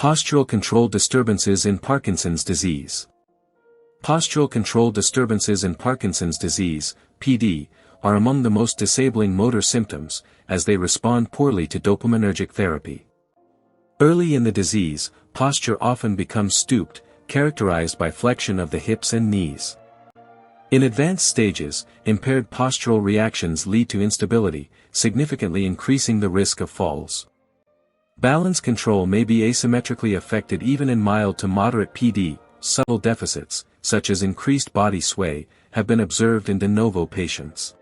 Postural control disturbances in Parkinson's disease. Postural control disturbances in Parkinson's disease, PD, are among the most disabling motor symptoms, as they respond poorly to dopaminergic therapy. Early in the disease, posture often becomes stooped, characterized by flexion of the hips and knees. In advanced stages, impaired postural reactions lead to instability, significantly increasing the risk of falls. Balance control may be asymmetrically affected even in mild to moderate PD. Subtle deficits, such as increased body sway, have been observed in de novo patients.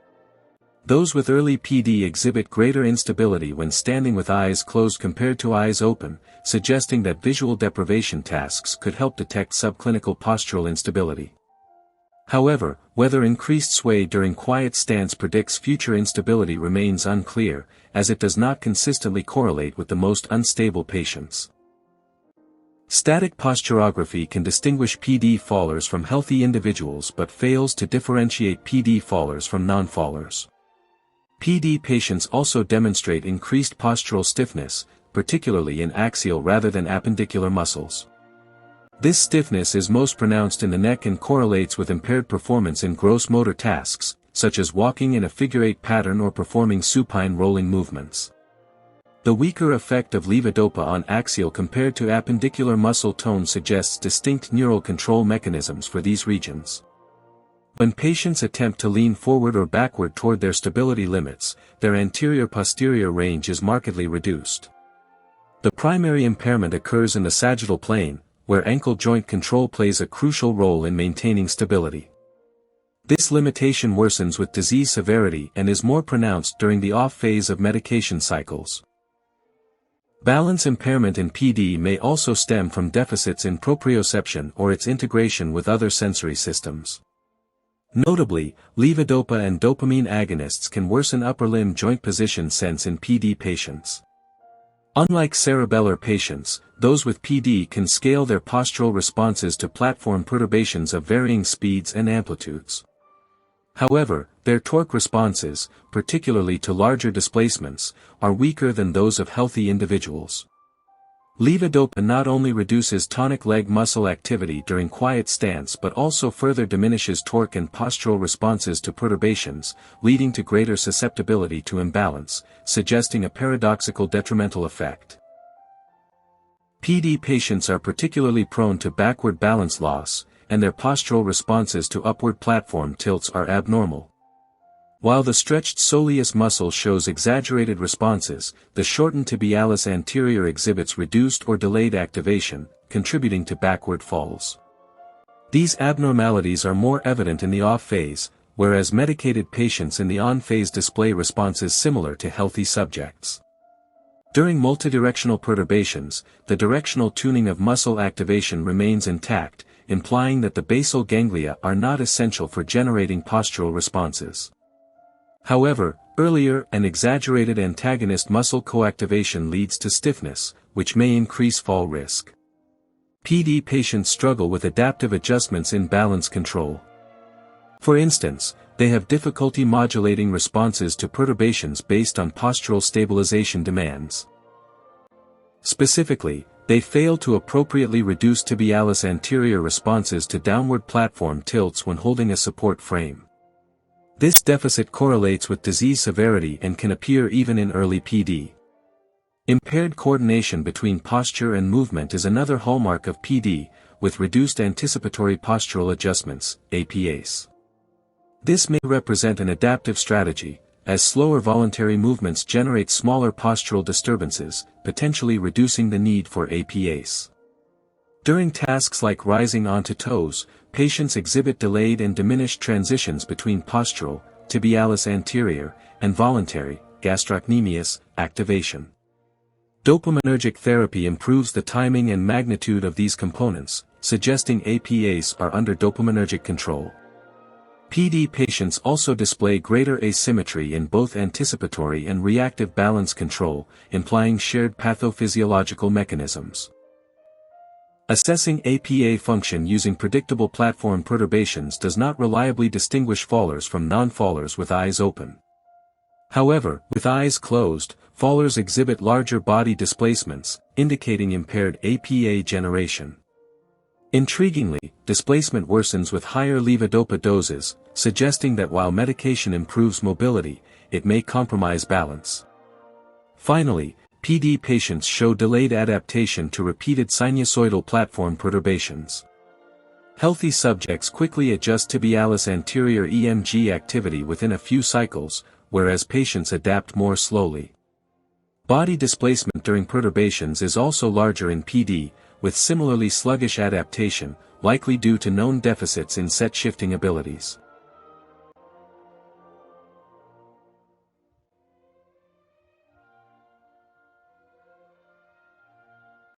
Those with early PD exhibit greater instability when standing with eyes closed compared to eyes open, suggesting that visual deprivation tasks could help detect subclinical postural instability. However, whether increased sway during quiet stance predicts future instability remains unclear, as it does not consistently correlate with the most unstable patients. Static posturography can distinguish PD fallers from healthy individuals but fails to differentiate PD fallers from non-fallers. PD patients also demonstrate increased postural stiffness, particularly in axial rather than appendicular muscles. This stiffness is most pronounced in the neck and correlates with impaired performance in gross motor tasks, such as walking in a figure-8 pattern or performing supine rolling movements. The weaker effect of levodopa on axial compared to appendicular muscle tone suggests distinct neural control mechanisms for these regions. When patients attempt to lean forward or backward toward their stability limits, their anterior-posterior range is markedly reduced. The primary impairment occurs in the sagittal plane, where ankle joint control plays a crucial role in maintaining stability. This limitation worsens with disease severity and is more pronounced during the off phase of medication cycles. Balance impairment in PD may also stem from deficits in proprioception or its integration with other sensory systems. Notably, levodopa and dopamine agonists can worsen upper limb joint position sense in PD patients. Unlike cerebellar patients, those with PD can scale their postural responses to platform perturbations of varying speeds and amplitudes. However, their torque responses, particularly to larger displacements, are weaker than those of healthy individuals. Levodopa not only reduces tonic leg muscle activity during quiet stance but also further diminishes torque and postural responses to perturbations, leading to greater susceptibility to imbalance, suggesting a paradoxical detrimental effect. PD patients are particularly prone to backward balance loss, and their postural responses to upward platform tilts are abnormal. While the stretched soleus muscle shows exaggerated responses, the shortened tibialis anterior exhibits reduced or delayed activation, contributing to backward falls. These abnormalities are more evident in the off phase, whereas medicated patients in the on phase display responses similar to healthy subjects. During multidirectional perturbations, the directional tuning of muscle activation remains intact, implying that the basal ganglia are not essential for generating postural responses. However, earlier and exaggerated antagonist muscle coactivation leads to stiffness, which may increase fall risk. PD patients struggle with adaptive adjustments in balance control. For instance, they have difficulty modulating responses to perturbations based on postural stabilization demands. Specifically, they fail to appropriately reduce tibialis anterior responses to downward platform tilts when holding a support frame. This deficit correlates with disease severity and can appear even in early PD. Impaired coordination between posture and movement is another hallmark of PD, with reduced anticipatory postural adjustments, APAs. This may represent an adaptive strategy, as slower voluntary movements generate smaller postural disturbances, potentially reducing the need for APAs. During tasks like rising onto toes, patients exhibit delayed and diminished transitions between postural, tibialis anterior, and voluntary, gastrocnemius, activation. Dopaminergic therapy improves the timing and magnitude of these components, suggesting APAs are under dopaminergic control. PD patients also display greater asymmetry in both anticipatory and reactive balance control, implying shared pathophysiological mechanisms. Assessing APA function using predictable platform perturbations does not reliably distinguish fallers from non-fallers with eyes open. However, with eyes closed, fallers exhibit larger body displacements, indicating impaired APA generation. Intriguingly, displacement worsens with higher levodopa doses, suggesting that while medication improves mobility, it may compromise balance. Finally, PD patients show delayed adaptation to repeated sinusoidal platform perturbations. Healthy subjects quickly adjust tibialis anterior EMG activity within a few cycles, whereas patients adapt more slowly. Body displacement during perturbations is also larger in PD, with similarly sluggish adaptation, likely due to known deficits in set shifting abilities.